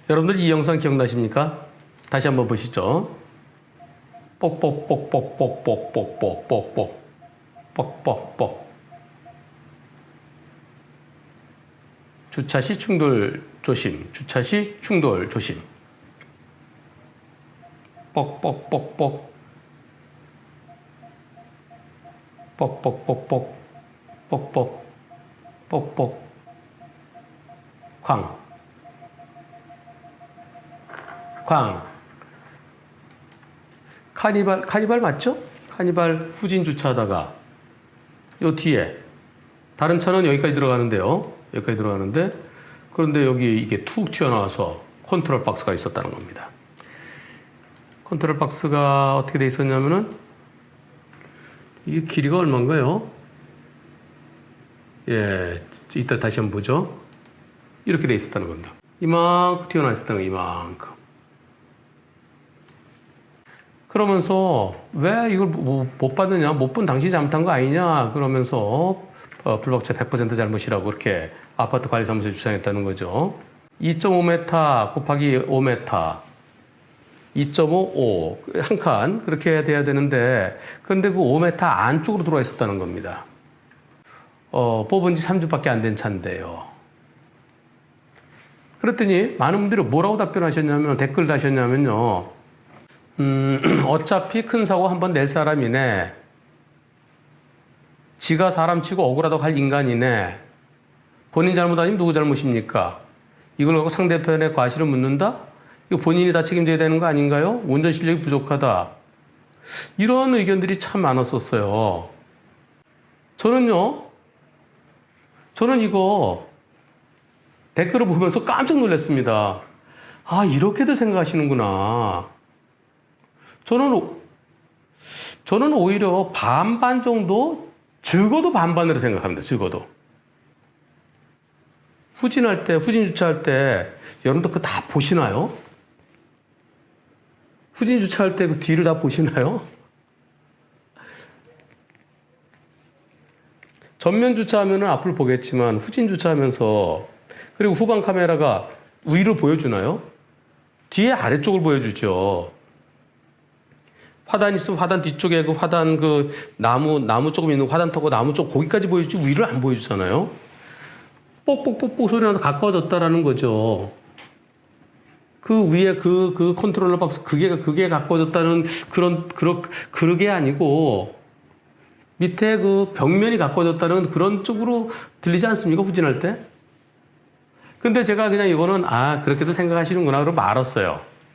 여러분들 이 영상 기억나십니까? 다시 한번 보시죠. 뽁뽁뽁뽁뽁뽁뽁뽁뽁뽁 뽁뽁뽁 주차 시 충돌 조심. 주차 시 충돌 조심. 뽁뽁뽁뽁 뽁뽁뽁뽁 뽁뽁 뽁뽁 쾅 카니발 맞죠? 카니발 후진 주차하다가 요 뒤에 다른 차는 여기까지 들어가는데요. 여기까지 들어가는데 그런데 여기 이게 툭 튀어나와서 컨트롤 박스가 있었다는 겁니다. 컨트롤 박스가 어떻게 돼 있었냐면은 이게 길이가 얼마인가요? 예, 이따 다시 한번 보죠. 이렇게 돼 있었다는 겁니다. 이만큼 튀어나와 있었다는 거예요. 이만큼. 그러면서 왜 이걸 못 받느냐, 못 본 당신이 잘못한 거 아니냐 그러면서 불박차 100% 잘못이라고 그렇게 아파트 관리사무소에 주장했다는 거죠. 2.5m 곱하기 5m 2.55 한 칸 그렇게 돼야 되는데 그런데 그 5m 안쪽으로 들어와 있었다는 겁니다. 뽑은 지 3주밖에 안 된 차인데요. 그랬더니 많은 분들이 뭐라고 답변하셨냐면 댓글 다셨냐면요. 어차피 큰 사고 한번 낼 사람이네. 지가 사람 치고 억울하다고 할 인간이네. 본인 잘못 아니면 누구 잘못입니까? 이걸 갖고 상대편의 과실을 묻는다? 이거 본인이 다 책임져야 되는 거 아닌가요? 운전 실력이 부족하다. 이런 의견들이 참 많았었어요. 저는 이거 댓글을 보면서 깜짝 놀랐습니다. 아, 이렇게도 생각하시는구나. 저는 오히려 반반 정도, 적어도 반반으로 생각합니다. 적어도. 후진 주차할 때, 여러분들 그거 다 보시나요? 후진 주차할 때 그 뒤를 다 보시나요? 전면 주차하면은 앞을 보겠지만, 후진 주차하면서, 그리고 후방 카메라가 위를 보여주나요? 뒤에 아래쪽을 보여주죠. 화단 있으면 화단 뒤쪽에 그 화단 나무 조금 있는 화단 타고 나무 쪽 거기까지 보여주지 위를 안 보여주잖아요. 뽁뽁뽁뽁 소리 나서 가까워졌다라는 거죠. 그 위에 그 컨트롤러 박스 그게 가까워졌다는 그게 아니고 밑에 그 벽면이 가까워졌다는 그런 쪽으로 들리지 않습니까? 후진할 때. 근데 제가 그냥 이거는 그렇게도 생각하시는구나 그러고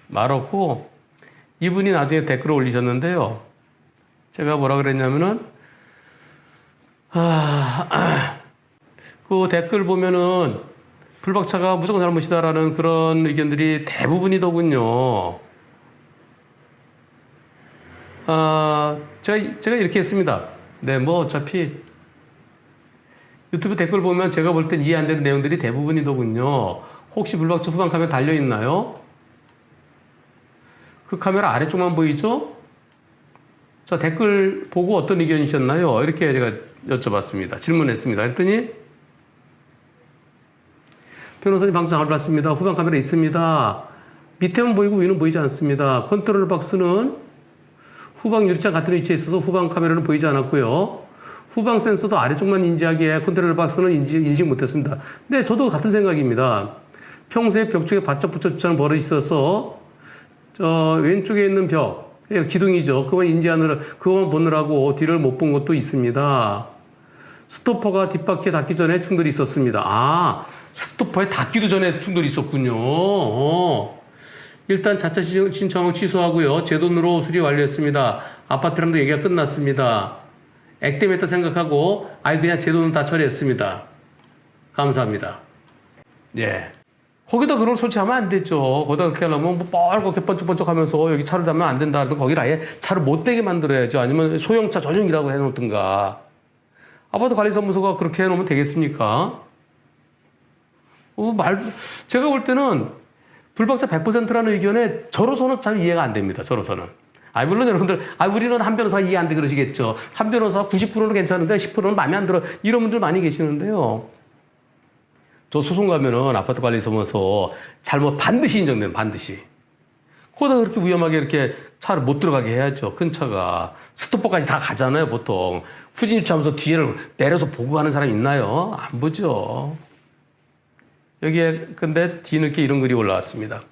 말았고 이분이 나중에 댓글을 올리셨는데요. 제가 뭐라 그랬냐면은, 그 댓글 보면은, 불박차가 무조건 잘못이다라는 그런 의견들이 대부분이더군요. 제가 이렇게 했습니다. 네, 어차피, 유튜브 댓글 보면 제가 볼 땐 이해 안 되는 내용들이 대부분이더군요. 혹시 불박차 후방 카메라 달려있나요? 그 카메라 아래쪽만 보이죠? 자, 댓글 보고 어떤 의견이셨나요? 이렇게 제가 여쭤봤습니다. 질문했습니다. 그랬더니 변호사님 방송 잘 봤습니다. 후방 카메라 있습니다. 밑에만 보이고 위는 보이지 않습니다. 컨트롤 박스는 후방 유리창 같은 위치에 있어서 후방 카메라는 보이지 않았고요. 후방 센서도 아래쪽만 인지하기에 컨트롤 박스는 인식 못했습니다. 네, 저도 같은 생각입니다. 평소에 벽 쪽에 바짝 붙여주자는 버릇이 있어서 왼쪽에 있는 벽, 기둥이죠. 그거만 보느라고 뒤를 못 본 것도 있습니다. 스토퍼가 뒷바퀴에 닿기 전에 충돌이 있었습니다. 스토퍼에 닿기도 전에 충돌이 있었군요. 일단 자차 신청을 취소하고요. 제 돈으로 수리 완료했습니다. 아파트랑도 얘기가 끝났습니다. 액땜했다 생각하고, 그냥 제 돈은 다 처리했습니다. 감사합니다. 예. 거기다 그걸 설치하면 안 되죠. 거기다 그렇게 하려면 뻘겋게 번쩍번쩍 하면서 여기 차를 잡으면 안 된다. 거기를 아예 차를 못 되게 만들어야죠. 아니면 소형차 전용이라고 해놓든가. 아파트 관리사무소가 그렇게 해놓으면 되겠습니까? 제가 볼 때는 불박차 100%라는 의견에 저로서는 참 이해가 안 됩니다. 저로서는. 물론 여러분들, 우리는 한 변호사 이해 안 돼 그러시겠죠. 한 변호사 90%는 괜찮은데 10%는 마음에 안 들어. 이런 분들 많이 계시는데요. 저 소송 가면은 아파트 관리소에서 잘못 반드시 인정되는 반드시. 거기다 그렇게 위험하게 이렇게 차를 못 들어가게 해야죠. 큰 차가. 스토퍼까지 다 가잖아요, 보통. 후진 주차하면서 뒤를 내려서 보고 가는 사람 있나요? 안 보죠. 여기에 근데 뒤늦게 이런 글이 올라왔습니다.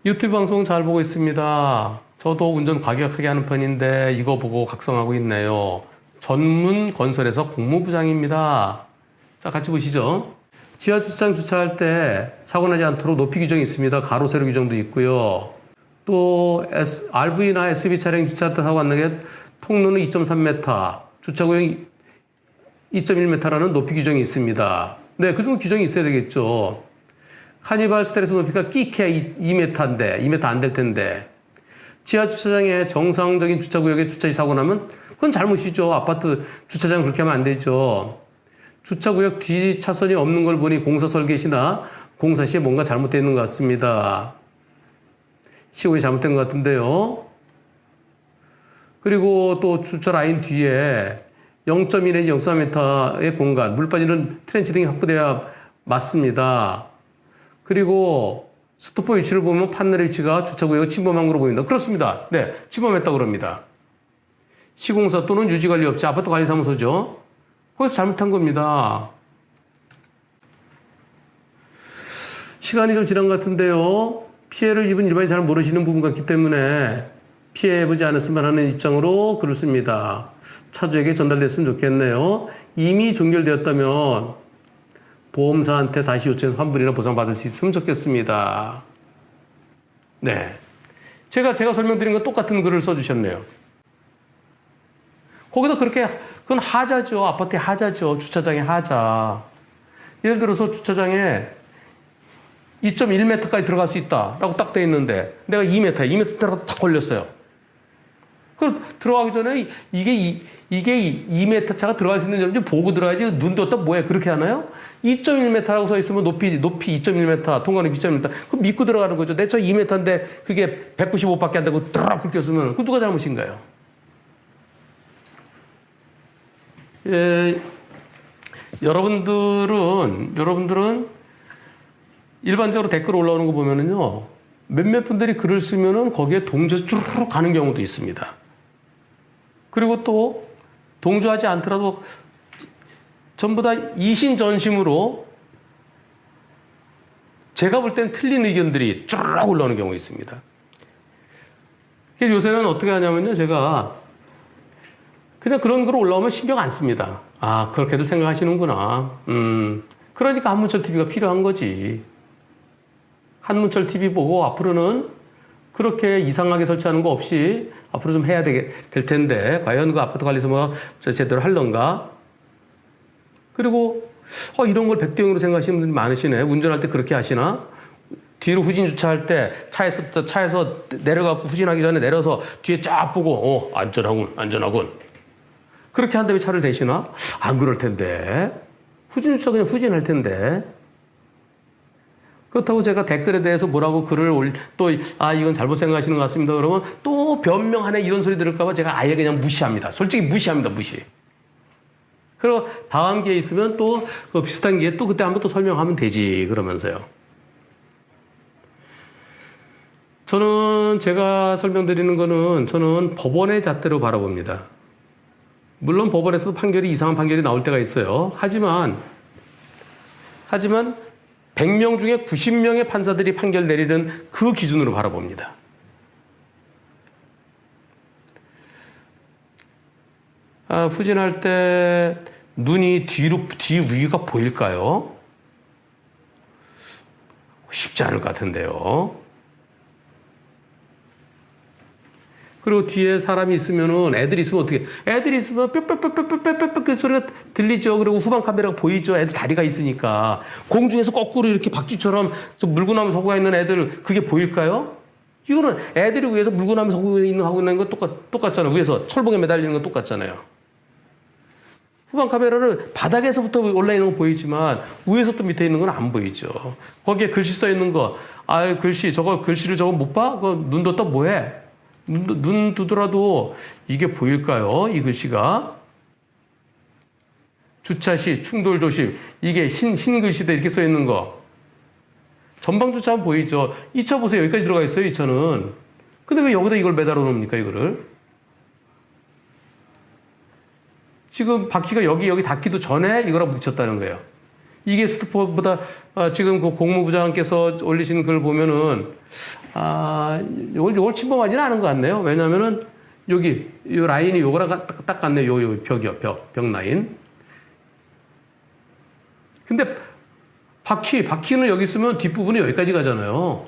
유튜브 방송 잘 보고 있습니다. 저도 운전 과격하게 하는 편인데 이거 보고 각성하고 있네요. 전문 건설에서 공무부장입니다. 자, 같이 보시죠. 지하 주차장 주차할 때 사고 나지 않도록 높이 규정이 있습니다. 가로 세로 규정도 있고요. 또 RV나 SUV 차량 주차할 때 사고 안 나게 통로는 2.3m, 주차구역 2.1m라는 높이 규정이 있습니다. 네, 그 정도 규정이 있어야 되겠죠. 카니발 스테레스 높이가 끼케야 2m인데, 2m 안 될 텐데. 지하 주차장에 정상적인 주차구역에 주차 시 사고 나면 그건 잘못이죠. 아파트 주차장 그렇게 하면 안 되죠. 주차구역 뒤 차선이 없는 걸 보니 공사 설계시나 공사 시에 뭔가 잘못되어 있는 것 같습니다. 시공이 잘못된 것 같은데요. 그리고 또 주차 라인 뒤에 0.2 내지 0.3m의 공간, 물 빠지는 트렌치 등이 확보돼야 맞습니다. 그리고 스토퍼 위치를 보면 판넬의 위치가 주차구역을 침범한 걸로 보입니다. 그렇습니다. 네, 침범했다고 그럽니다. 시공사 또는 유지관리업체, 아파트 관리사무소죠. 거기서 잘못한 겁니다. 시간이 좀 지난 것 같은데요. 피해를 입은 일반인이 잘 모르시는 부분 같기 때문에 피해보지 않았으면 하는 입장으로 글을 씁니다. 차주에게 전달됐으면 좋겠네요. 이미 종결되었다면 보험사한테 다시 요청해서 환불이나 보상받을 수 있으면 좋겠습니다. 네. 제가 설명드린 건 똑같은 글을 써주셨네요. 거기다 그렇게, 그건 하자죠. 아파트의 하자죠. 주차장의 하자. 예를 들어서 주차장에 2.1m까지 들어갈 수 있다라고 딱 돼 있는데 내가 2m 들어가 딱 걸렸어요. 그럼 들어가기 전에 이게 2m 차가 들어갈 수 있는 점 보고 들어가야지 눈 떴다 뭐해 그렇게 하나요? 2.1m라고 써 있으면 높이 2.1m, 통과는 2.1m. 그럼 믿고 들어가는 거죠. 내 차 2m인데 그게 195밖에 안 되고 드락 긁혔으면 그 누가 잘못인가요? 예, 여러분들은 일반적으로 댓글 올라오는 거 보면은요, 몇몇 분들이 글을 쓰면은 거기에 동조해서 쭈르륵 가는 경우도 있습니다. 그리고 또 동조하지 않더라도 전부 다 이신전심으로 제가 볼 땐 틀린 의견들이 쭈르륵 올라오는 경우가 있습니다. 요새는 어떻게 하냐면요, 제가 그냥 그런 글 올라오면 신경 안 씁니다. 아, 그렇게도 생각하시는구나. 그러니까 한문철 TV가 필요한 거지. 한문철 TV 보고 앞으로는 그렇게 이상하게 설치하는 거 없이 앞으로 좀 해야 될 텐데, 과연 그 아파트 관리소가 제대로 할런가? 그리고, 이런 걸 백대용으로 생각하시는 분들이 많으시네. 운전할 때 그렇게 하시나? 뒤로 후진 주차할 때 차에서 내려가고 후진하기 전에 내려서 뒤에 쫙 보고, 안전하군. 그렇게 한 다음에 차를 대시나? 안 그럴 텐데. 후진 주차 그냥 후진할 텐데. 그렇다고 제가 댓글에 대해서 뭐라고 글을 이건 잘못 생각하시는 것 같습니다. 그러면 또 변명하네 이런 소리 들을까봐 제가 아예 그냥 무시합니다. 솔직히 무시합니다. 무시. 그리고 다음 기회에 있으면 또 그 비슷한 기회에 또 그때 한번 또 설명하면 되지. 그러면서요. 저는 제가 설명드리는 거는 저는 법원의 잣대로 바라봅니다. 물론 법원에서도 이상한 판결이 나올 때가 있어요. 하지만 100명 중에 90명의 판사들이 판결 내리는 그 기준으로 바라봅니다. 후진할 때 눈이 뒤 위가 보일까요? 쉽지 않을 것 같은데요. 그리고 뒤에 사람이 있으면은 애들이 있으면 어떻게? 애들이 있으면 뼈뼈뼈뼈뼈뼈 그 소리가 들리죠. 그리고 후방 카메라가 보이죠. 애들 다리가 있으니까 공중에서 거꾸로 이렇게 박쥐처럼 물고 나면 서고 있는 애들 그게 보일까요? 이거는 애들이 위에서 물고 나면 서고 있는 거 똑같잖아요. 위에서 철봉에 매달리는 건 똑같잖아요. 후방 카메라는 바닥에서부터 올라 있는 건 보이지만 위에서부터 밑에 있는 건 안 보이죠. 거기에 글씨 써 있는 거, 글씨를 저거 못 봐? 그거 눈 뒀다 뭐해? 눈 두더라도 이게 보일까요? 이 글씨가? 주차 시 충돌 조심. 이게 흰 글씨대 이렇게 써 있는 거. 전방 주차하면 보이죠? 이 차 보세요. 여기까지 들어가 있어요, 이 차는. 근데 왜 여기다 이걸 매달아 놓습니까, 이거를? 지금 바퀴가 여기 닿기도 전에 이거랑 부딪혔다는 거예요. 이게 스토퍼보다 지금 그 공무부장께서 올리신 글 보면은 이걸 침범하지는 않은 것 같네요. 왜냐면은 여기 이 라인이 요거랑 딱 같네요. 요 벽이요, 벽 라인. 근데 바퀴는 여기 있으면 뒷부분이 여기까지 가잖아요.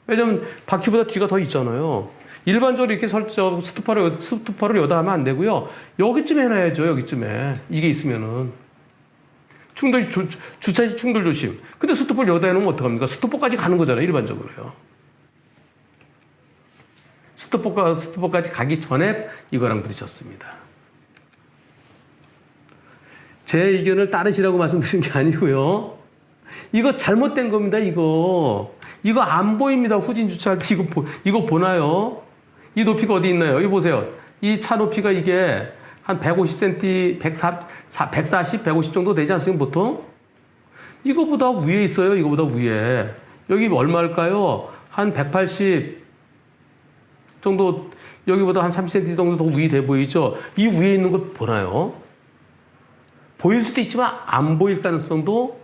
왜냐면 바퀴보다 뒤가 더 있잖아요. 일반적으로 이렇게 스토퍼를 여다 하면 안 되고요. 여기쯤에 해놔야죠, 여기쯤에. 이게 있으면은. 주차시 충돌 조심. 근데 스토퍼를 여다 해놓으면 어떡합니까? 스토퍼까지 가는 거잖아요, 일반적으로요. 스토퍼까지 가기 전에 이거랑 부딪혔습니다. 제 의견을 따르시라고 말씀드린 게 아니고요. 이거 잘못된 겁니다, 이거. 이거 안 보입니다, 후진 주차할 때. 이거 보나요? 이 높이가 어디 있나요? 여기 보세요. 이 차 높이가 이게 한 150cm, 140, 150 정도 되지 않습니까, 보통? 이거보다 위에 있어요, 이거보다 위에. 여기 얼마일까요? 한 180 정도, 여기보다 한 30cm 정도 더 위에 돼 보이죠? 이 위에 있는 걸 보나요? 보일 수도 있지만 안 보일 가능성도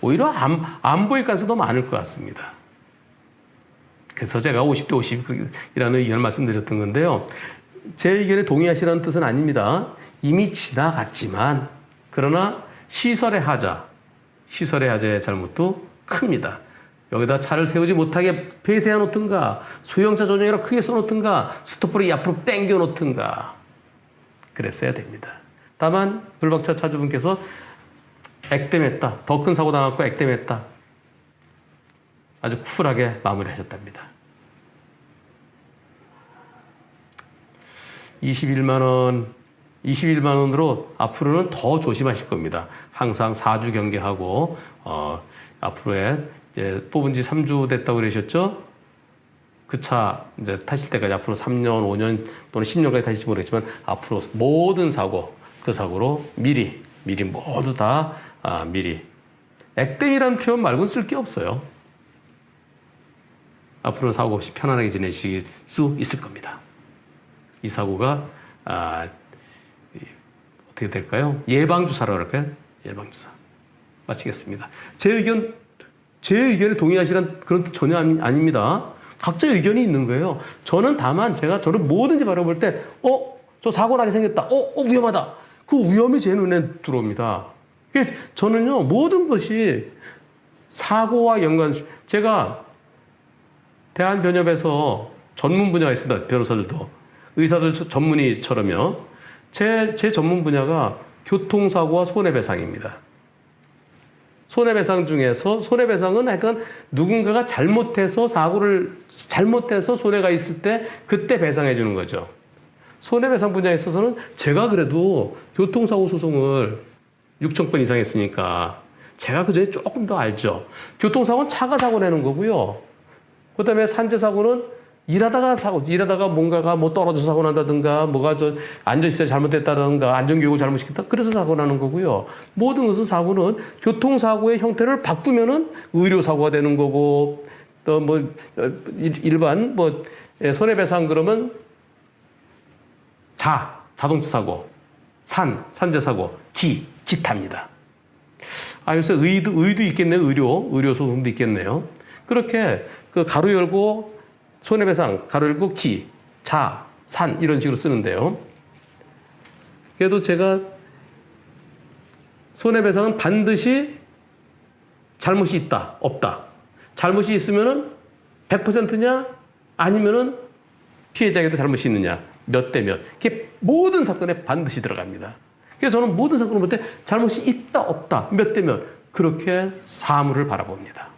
오히려 안 보일 가능성도 많을 것 같습니다. 그래서 제가 50대 50이라는 의견을 말씀드렸던 건데요. 제 의견에 동의하시라는 뜻은 아닙니다. 이미 지나갔지만 그러나 시설의 하자의 잘못도 큽니다. 여기다 차를 세우지 못하게 폐쇄해 놓든가 소형차 전용이라 크게 써놓든가 스토퍼를 앞으로 당겨 놓든가 그랬어야 됩니다. 다만 블박차 차주분께서 액땜했다. 더 큰 사고 당했고 액땜했다. 아주 쿨하게 마무리하셨답니다. 21만 원으로 앞으로는 더 조심하실 겁니다. 항상 4주 경계하고 앞으로에 이제 뽑은 지 3주 됐다고 그러셨죠? 그 차 이제 타실 때까지 앞으로 3년, 5년 또는 10년까지 타실지 모르겠지만 앞으로 모든 사고 그 사고로 미리 모두 다 미리 액땜이라는 표현 말고는 쓸 게 없어요. 앞으로 사고 없이 편안하게 지내실 수 있을 겁니다. 이 사고가 어떻게 될까요? 예방주사라고 할까요? 예방주사. 마치겠습니다. 제 의견에 동의하시라는 그런 뜻 전혀 아닙니다. 각자의 의견이 있는 거예요. 저는 다만 저를 뭐든지 바라볼 때 저 사고 나게 생겼다. 위험하다. 그 위험이 제 눈에 들어옵니다. 저는요, 모든 것이 사고와 제가 대한변협에서 전문 분야가 있습니다. 변호사들도. 의사들 전문의처럼요. 제 전문 분야가 교통사고와 손해배상입니다. 손해배상 중에서 손해배상은 하여튼 누군가가 잘못해서 손해가 있을 때 그때 배상해 주는 거죠. 손해배상 분야에 있어서는 제가 그래도 교통사고 소송을 6천 건 이상 했으니까 제가 그전에 조금 더 알죠. 교통사고는 차가 사고 내는 거고요. 그 다음에 산재사고는 일하다가 뭔가가 떨어져서 사고 난다든가, 안전시설 잘못됐다든가, 안전교육을 잘못시켰다. 그래서 사고 나는 거고요. 모든 것은 사고는 교통사고의 형태를 바꾸면은 의료사고가 되는 거고, 또 일반, 손해배상 그러면 자동차 사고, 산재사고, 기타입니다. 요새 의도 있겠네요. 의료 소송도 있겠네요. 그렇게 가로 열고 손해배상, 가로 열고 산 이런 식으로 쓰는데요. 그래도 제가 손해배상은 반드시 잘못이 있다, 없다. 잘못이 있으면은 100%냐 아니면은 피해자에게도 잘못이 있느냐, 몇 대 몇. 이게 모든 사건에 반드시 들어갑니다. 그래서 저는 모든 사건을 볼 때 잘못이 있다, 없다, 몇 대 몇. 그렇게 사물을 바라봅니다.